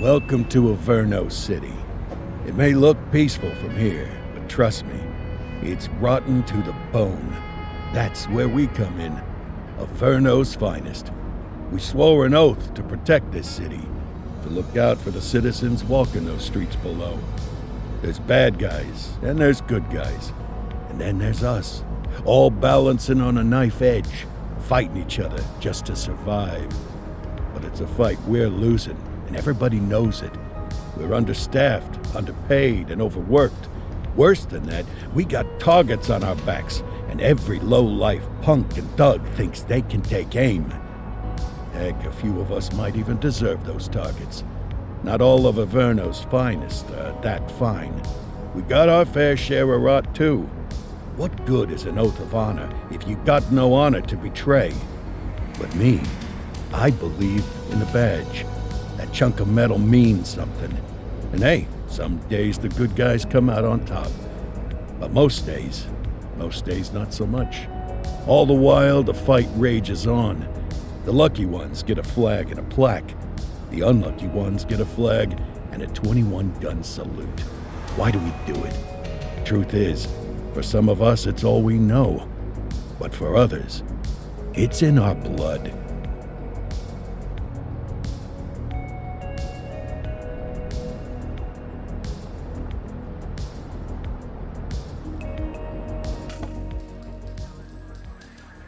Welcome to Averno City. It may look peaceful from here, but trust me, it's rotten to the bone. That's where we come in. Averno's finest. We swore an oath to protect this city, to look out for the citizens walking those streets below. There's bad guys, and there's good guys. And then there's us, all balancing on a knife edge, fighting each other just to survive. But it's a fight we're losing, and everybody knows it. We're understaffed, underpaid, and overworked. Worse than that, we got targets on our backs, and every low-life punk and thug thinks they can take aim. Heck, a few of us might even deserve those targets. Not all of Averno's finest are that fine. We got our fair share of rot, too. What good is an oath of honor if you got no honor to betray? But me, I believe in the badge. That chunk of metal means something. And hey, some days the good guys come out on top. But most days not so much. All the while, the fight rages on. The lucky ones get a flag and a plaque. The unlucky ones get a flag and a 21-gun salute. Why do we do it? Truth is, for some of us, it's all we know. But for others, it's in our blood.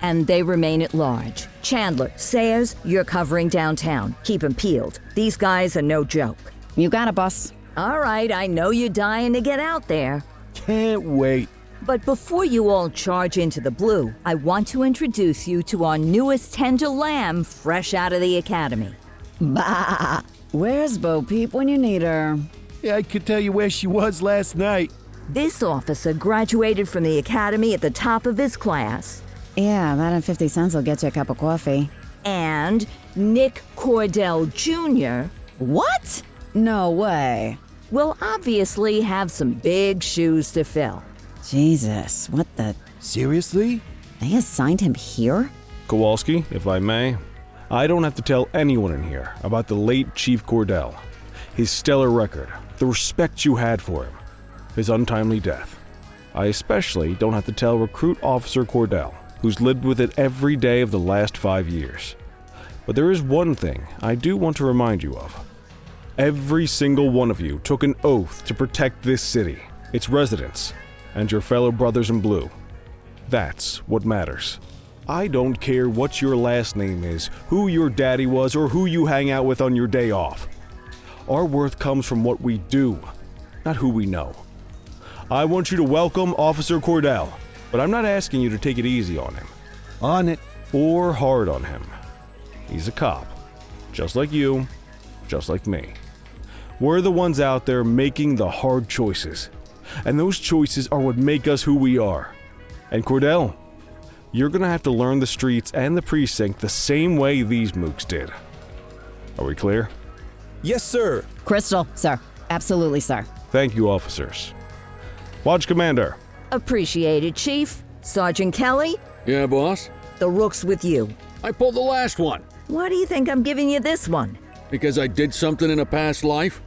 And they remain at large. Chandler, Sayers, you're covering downtown. Keep 'em peeled. These guys are no joke. You got it, boss. All right, I know you're dying to get out there. Can't wait. But before you all charge into the blue, I want to introduce you to our newest tender lamb fresh out of the academy. Bah! Where's Bo Peep when you need her? Yeah, I could tell you where she was last night. This officer graduated from the academy at the top of his class. Yeah, that and 50 cents will get you a cup of coffee. And Nick Cordell Jr. What? No way. will obviously have some big shoes to fill. Jesus, what the... Seriously? They assigned him here? Kowalski, if I may, I don't have to tell anyone in here about the late Chief Cordell, his stellar record, the respect you had for him, his untimely death. I especially don't have to tell Recruit Officer Cordell, who's lived with it every day of the last 5 years. But there is one thing I do want to remind you of. Every single one of you took an oath to protect this city, its residents, and your fellow brothers in blue. That's what matters. I don't care what your last name is, who your daddy was, or who you hang out with on your day off. Our worth comes from what we do, not who we know. I want you to welcome Officer Cordell, but I'm not asking you to take it easy on him. On it. Or hard on him. He's a cop, just like you, just like me. We're the ones out there making the hard choices, and those choices are what make us who we are. And Cordell, you're gonna have to learn the streets and the precinct the same way these mooks did. Are we clear? Yes, sir. Crystal, sir. Absolutely, sir. Thank you, officers. Lodge Commander. Appreciated, Chief. Sergeant Kelly, Yeah, boss? the rook's with you. I pulled the last one. Why do you think I'm giving you this one? Because I did something in a past life?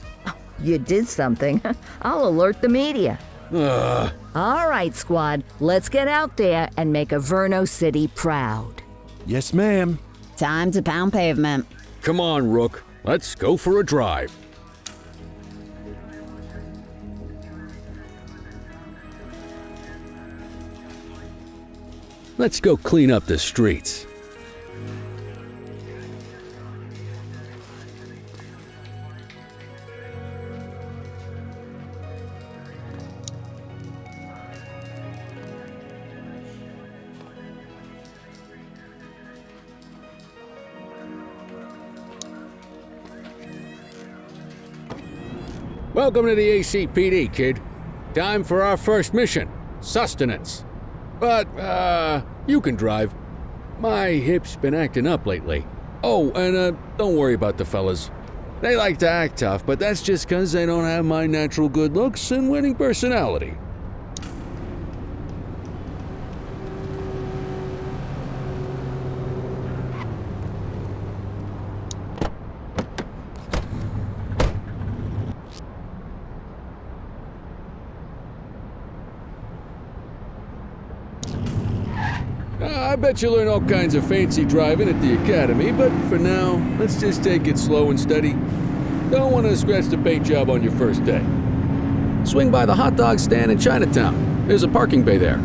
You did something. I'll alert the media. Ugh. All right, squad, let's get out there and make Averno City proud. Yes, ma'am. Time to pound pavement. Come on, Rook. Let's go for a drive. Let's go clean up the streets. Welcome to the ACPD, kid. Time for our first mission, sustenance. But, you can drive. My hip's been acting up lately. Oh, and, don't worry about the fellas. They like to act tough, but that's just 'cause they don't have my natural good looks and winning personality. I bet you'll learn all kinds of fancy driving at the academy, but for now, let's just take it slow and steady. Don't want to scratch the paint job on your first day. Swing by the hot dog stand in Chinatown. There's a parking bay there.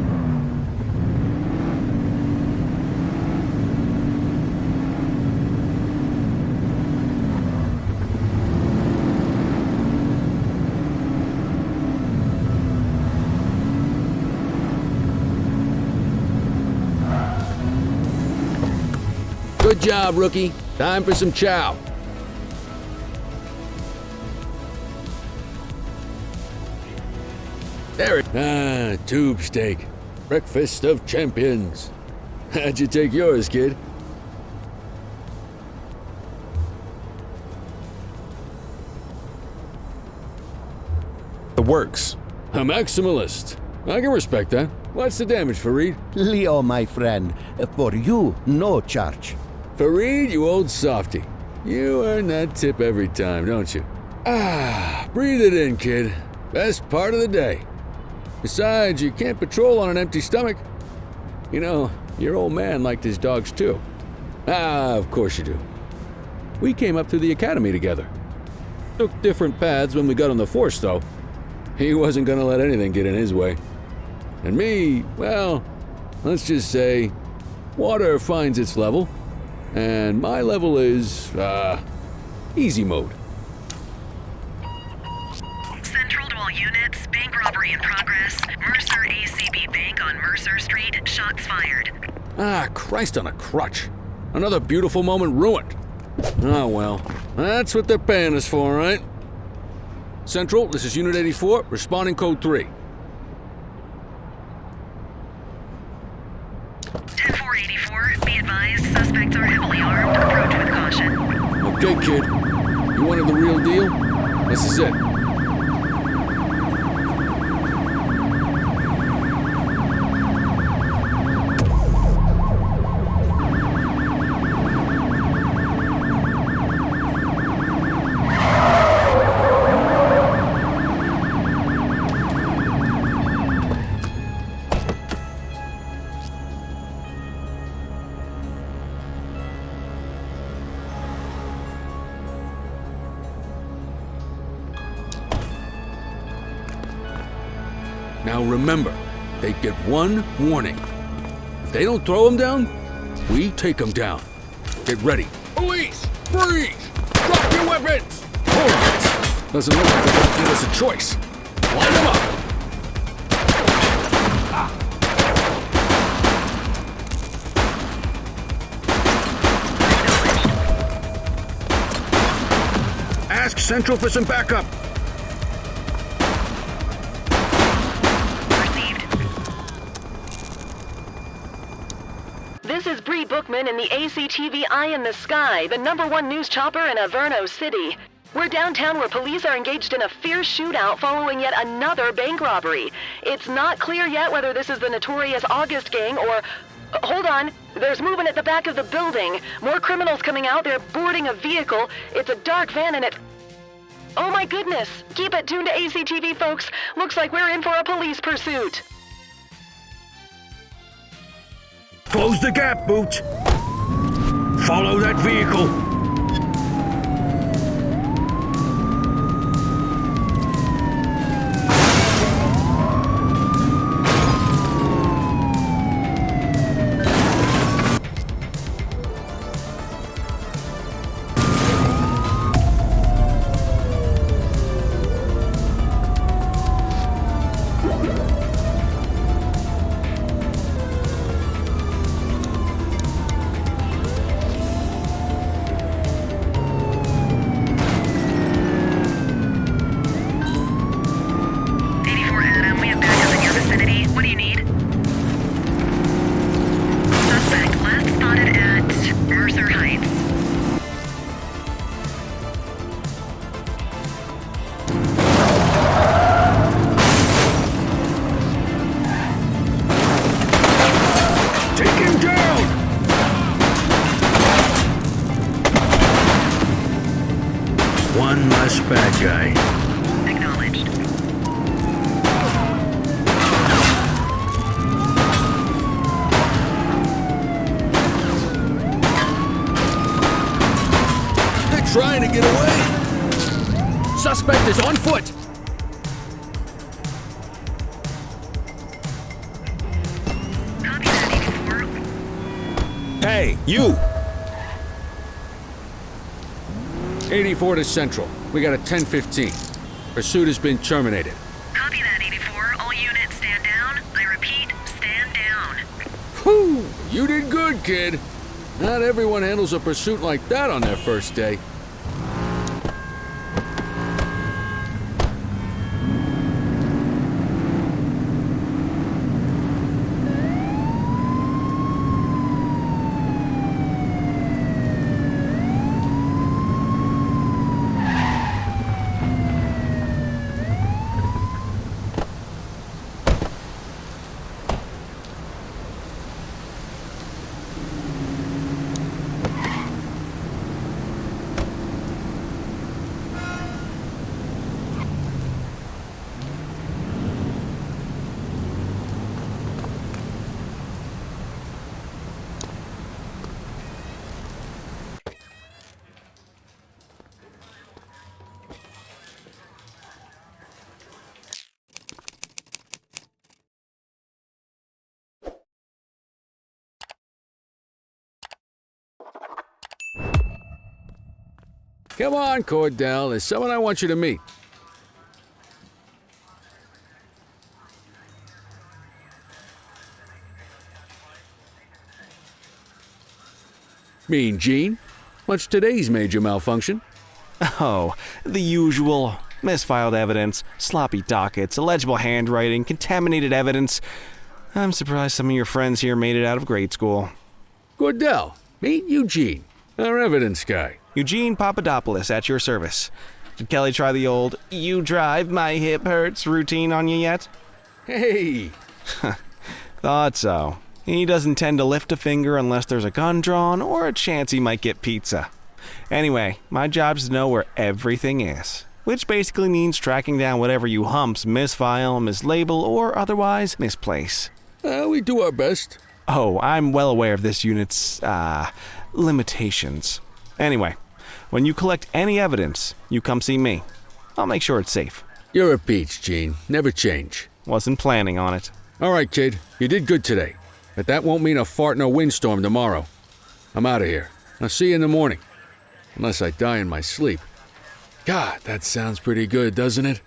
Good job, rookie. Time for some chow. There it. Tube steak. Breakfast of champions. How'd you take yours, kid? The works. A maximalist. I can respect that. What's the damage, Fareed? Leo, my friend, for you, no charge. Fareed, you old softy. You earn that tip every time, don't you? Breathe it in, kid. Best part of the day. Besides, you can't patrol on an empty stomach. You know, your old man liked his dogs too. Of course you do. We came up through the academy together. Took different paths when we got on the force, though. He wasn't gonna let anything get in his way. And me, well, let's just say, water finds its level, and my level is, easy mode. Central to all units, bank robbery in progress. Mercer ACB Bank on Mercer Street, shots fired. Christ on a crutch. Another beautiful moment ruined. Oh well, that's what they're paying us for, right? Central, this is Unit 84, responding code 3. 10-484, be advised, suspects are heavily armed. Approach with caution. Okay, kid. You wanted the real deal? This is it. Now remember, they get one warning. If they don't throw them down, we take them down. Get ready. Police! Freeze! Drop your weapons! All right. Doesn't look like they're going to give us a choice. Line them up! Ask Central for some backup. This is Bree Bookman in the ACTV Eye in the Sky, the #1 news chopper in Averno City. We're downtown where police are engaged in a fierce shootout following yet another bank robbery. It's not clear yet whether this is the notorious August gang or... Hold on, there's movement at the back of the building. More criminals coming out, they're boarding a vehicle. It's a dark van and it... Oh my goodness! Keep it tuned to ACTV, folks. Looks like we're in for a police pursuit. Close the gap, Boots. Follow that vehicle. One less bad guy. Acknowledged. trying to get away! Suspect is on foot! Hey, you! 84 to Central. We got a 10:15. Pursuit has been terminated. Copy that, 84. All units stand down. I repeat, stand down. Whew! You did good, kid. Not everyone handles a pursuit like that on their first day. Come on, Cordell. There's someone I want you to meet. Mean Gene? What's today's major malfunction? Oh, the usual. Misfiled evidence, sloppy dockets, illegible handwriting, contaminated evidence. I'm surprised some of your friends here made it out of grade school. Cordell, meet Eugene, our evidence guy. Eugene Papadopoulos at your service. Did Kelly try the old, "you drive, my hip hurts" routine on you yet? Hey! Thought so. He doesn't tend to lift a finger unless there's a gun drawn or a chance he might get pizza. Anyway, my job's to know where everything is, which basically means tracking down whatever you humps misfile, mislabel, or otherwise misplace. We do our best. Oh, I'm well aware of this unit's, limitations. Anyway, when you collect any evidence, you come see me. I'll make sure it's safe. You're a peach, Gene. Never change. Wasn't planning on it. All right, kid. You did good today. But that won't mean a fart in a windstorm tomorrow. I'm out of here. I'll see you in the morning. Unless I die in my sleep. God, that sounds pretty good, doesn't it?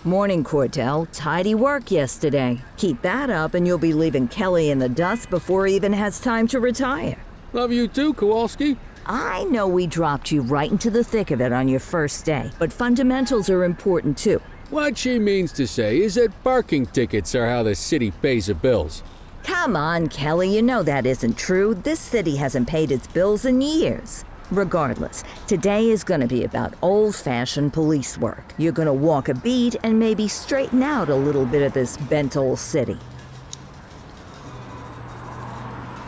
Morning, Cordell. Tidy work yesterday. Keep that up and you'll be leaving Kelly in the dust before he even has time to retire. Love you too, Kowalski. I know we dropped you right into the thick of it on your first day, but fundamentals are important too. What she means to say is that parking tickets are how the city pays the bills. Come on, Kelly, you know that isn't true. This city hasn't paid its bills in years. Regardless, today is going to be about old-fashioned police work. You're going to walk a beat and maybe straighten out a little bit of this bent old city.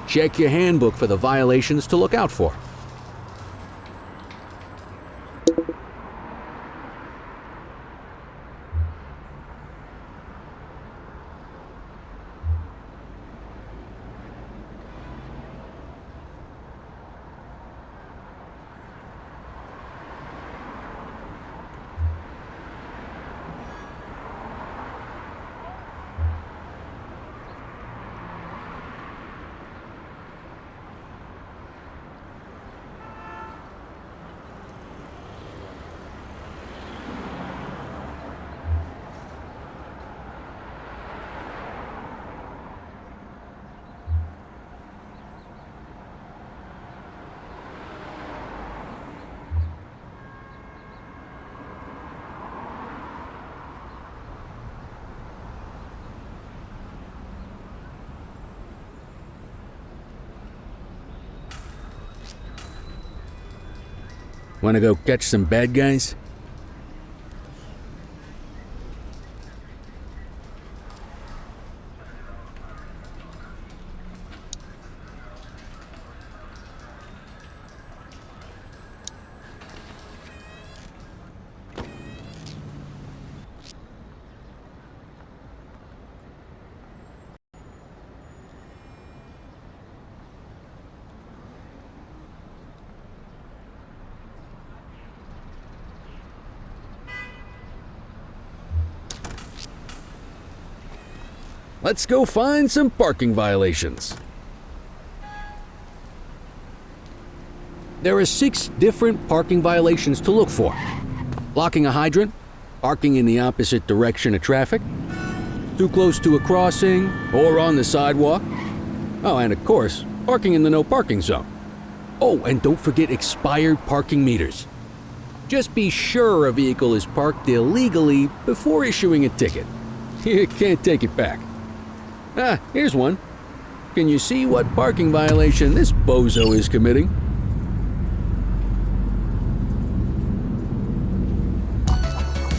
Check your handbook for the violations to look out for. Wanna go catch some bad guys? Let's go find some parking violations. There are 6 different parking violations to look for. Blocking a hydrant, parking in the opposite direction of traffic, too close to a crossing or on the sidewalk. Oh, and of course, parking in the no parking zone. Oh, and don't forget expired parking meters. Just be sure a vehicle is parked illegally before issuing a ticket. You can't take it back. Ah, here's one. Can you see what parking violation this bozo is committing?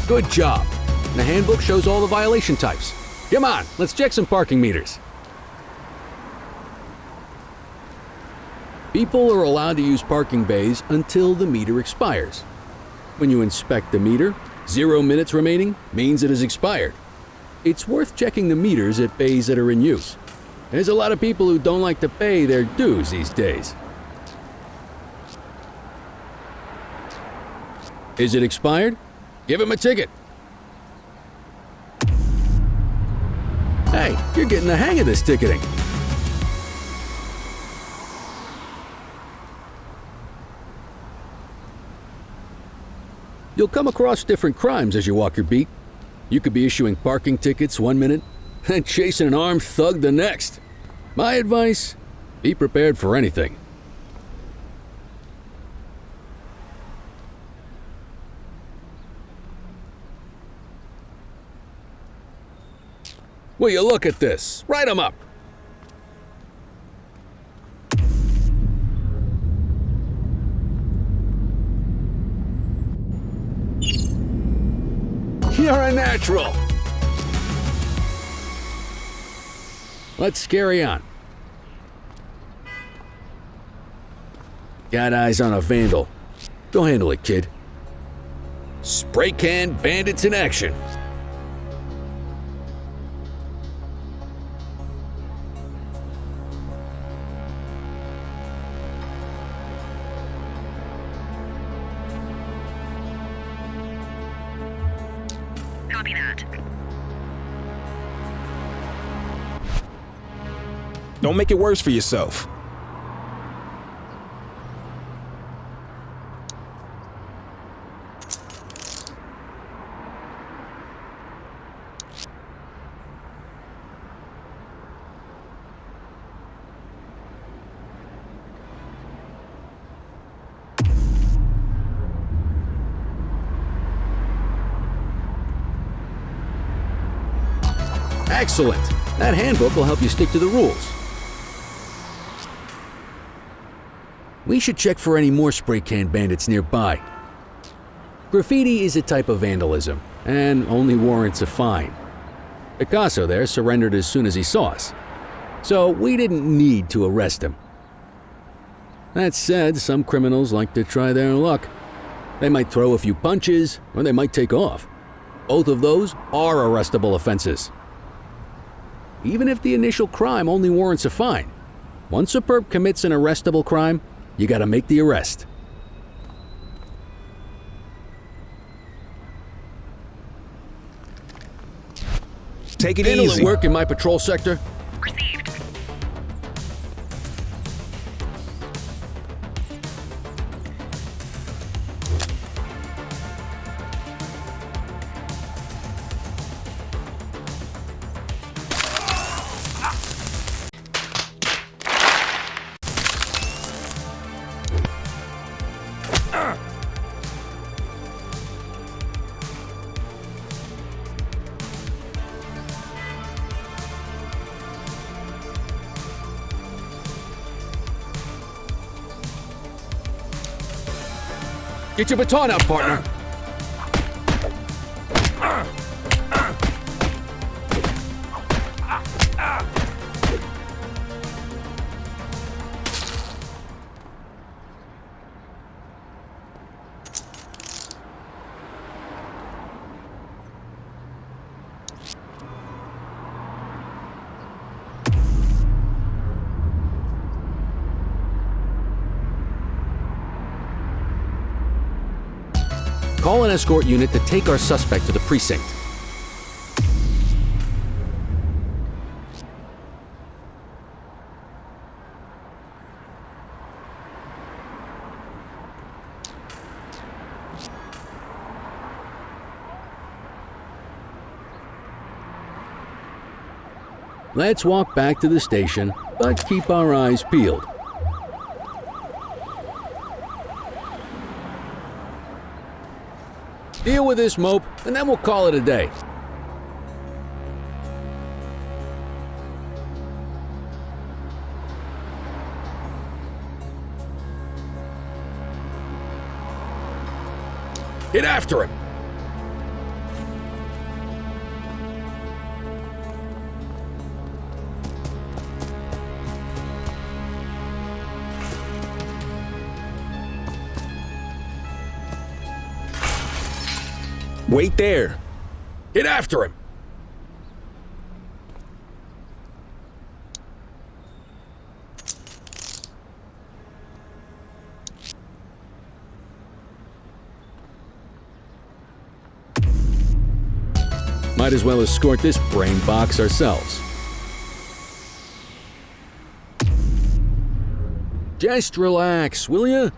Good job. The handbook shows all the violation types. Come on, let's check some parking meters. People are allowed to use parking bays until the meter expires. When you inspect the meter, 0 minutes remaining means it has expired. It's worth checking the meters at bays that are in use. There's a lot of people who don't like to pay their dues these days. Is it expired? Give him a ticket. Hey, you're getting the hang of this ticketing. You'll come across different crimes as you walk your beat. You could be issuing parking tickets 1 minute and chasing an armed thug the next. My advice, be prepared for anything. Will you look at this? Write 'em up. You're a natural. Let's carry on. Got eyes on a vandal. Go handle it, kid. Spray can bandits in action. Copy that. Don't make it worse for yourself. Excellent. That handbook will help you stick to the rules. We should check for any more spray can bandits nearby. Graffiti is a type of vandalism and only warrants a fine. Picasso there surrendered as soon as he saw us, so we didn't need to arrest him. That said, some criminals like to try their luck. They might throw a few punches, or they might take off. Both of those are arrestable offenses. Even if the initial crime only warrants a fine, once a perp commits an arrestable crime, you gotta make the arrest. Take it Handle easy. at work in my patrol sector. Received. Get your baton out, partner. Call an escort unit to take our suspect to the precinct. Let's walk back to the station, but keep our eyes peeled. Deal with this mope, and then we'll call it a day. Get after him! Wait there. Get after him! Might as well escort this brain box ourselves. Just relax, will ya?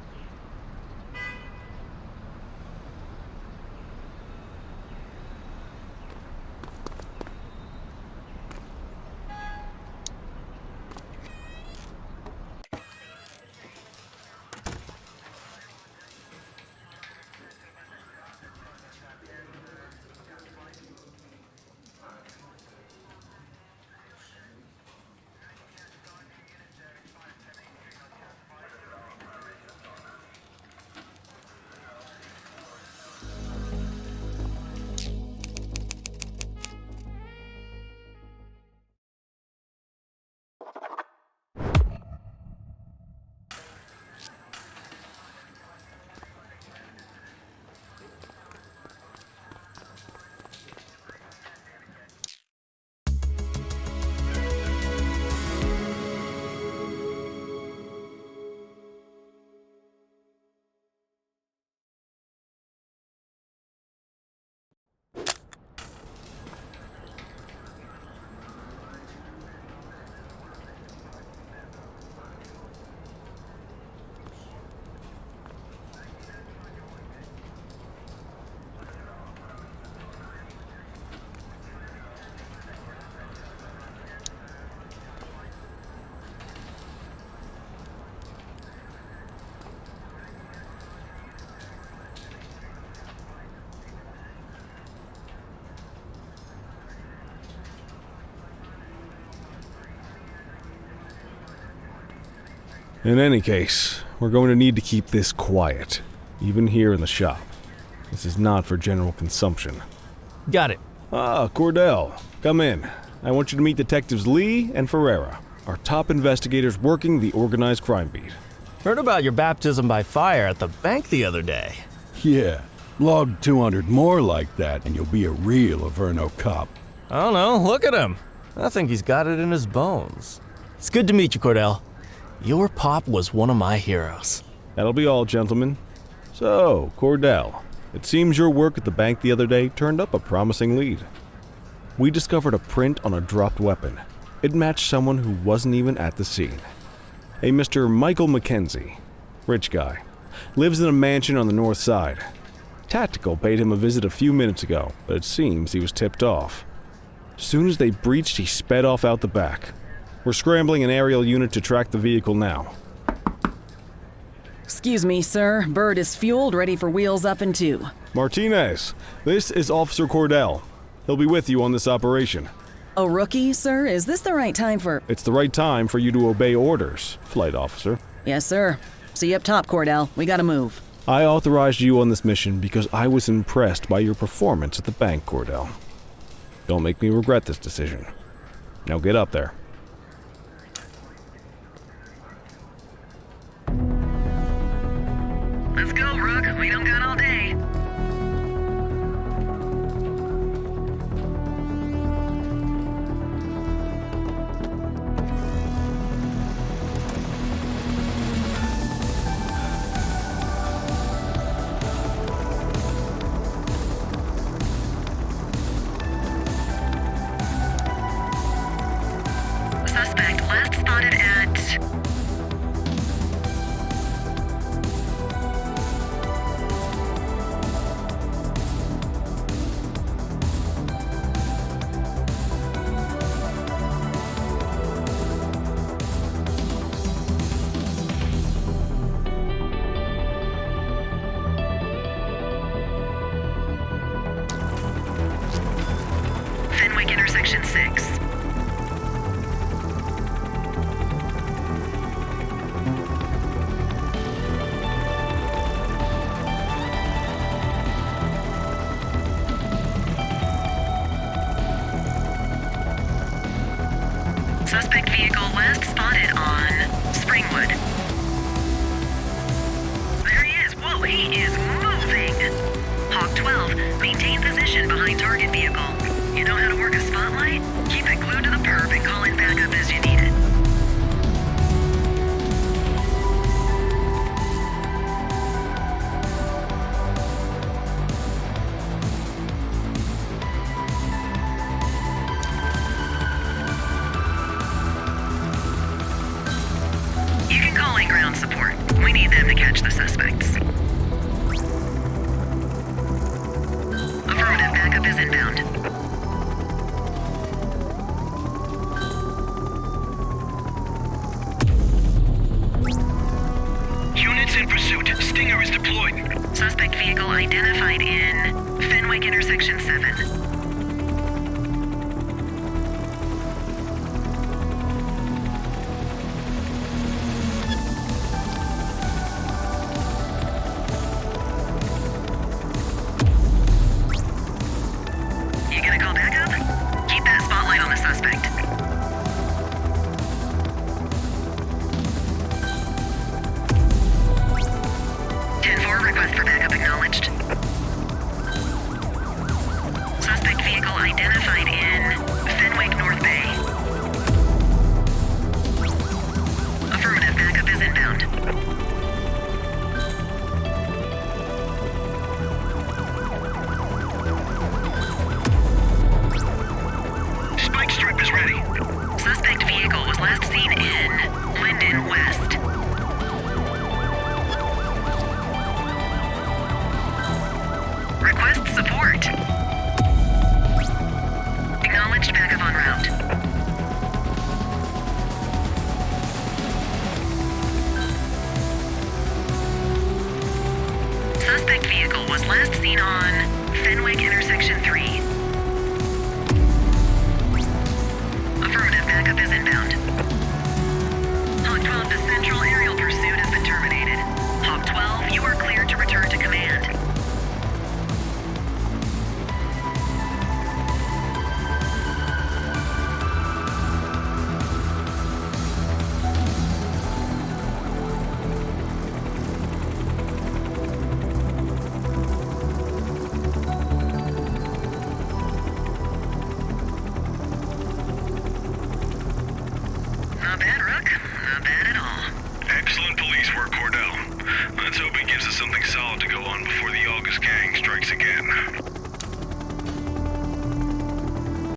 In any case, we're going to need to keep this quiet, even here in the shop. This is not for general consumption. Got it. Ah, Cordell, come in. I want you to meet Detectives Lee and Ferreira, our top investigators working the organized crime beat. Heard about your baptism by fire at the bank the other day. Yeah, log 200 more like that and you'll be a real Averno cop. I don't know, look at him. I think he's got it in his bones. It's good to meet you, Cordell. Your pop was one of my heroes. That'll be all, gentlemen. So, Cordell, it seems your work at the bank the other day turned up a promising lead. We discovered a print on a dropped weapon. It matched someone who wasn't even at the scene. A Mr. Michael Mackenzie, rich guy, lives in a mansion on the north side. Tactical paid him a visit a few minutes ago, but it seems he was tipped off. Soon as they breached, he sped off out the back. We're scrambling an aerial unit to track the vehicle now. Excuse me, sir. Bird is fueled, ready for wheels up in 2. Martinez, this is Officer Cordell. He'll be with you on this operation. A rookie, sir? Is this the right time for... It's the right time for you to obey orders, Flight Officer. Yes, sir. See you up top, Cordell. We gotta move. I authorized you on this mission because I was impressed by your performance at the bank, Cordell. Don't make me regret this decision. Now get up there. Let's go, Rook. We don't got all day. Suspect last spotted at... Fenwick intersection 6. Suspect vehicle last spotted on Springwood. There he is. Whoa, he is moving. Hawk 12, maintain position behind target vehicle. You know how to work a spotlight? Keep it glued to the perp and call in backup as you need it. You can call in ground support. We need them to catch the suspects. Affirmative, backup is inbound. Units in pursuit. Stinger is deployed. Suspect vehicle identified in Fenwick intersection 7.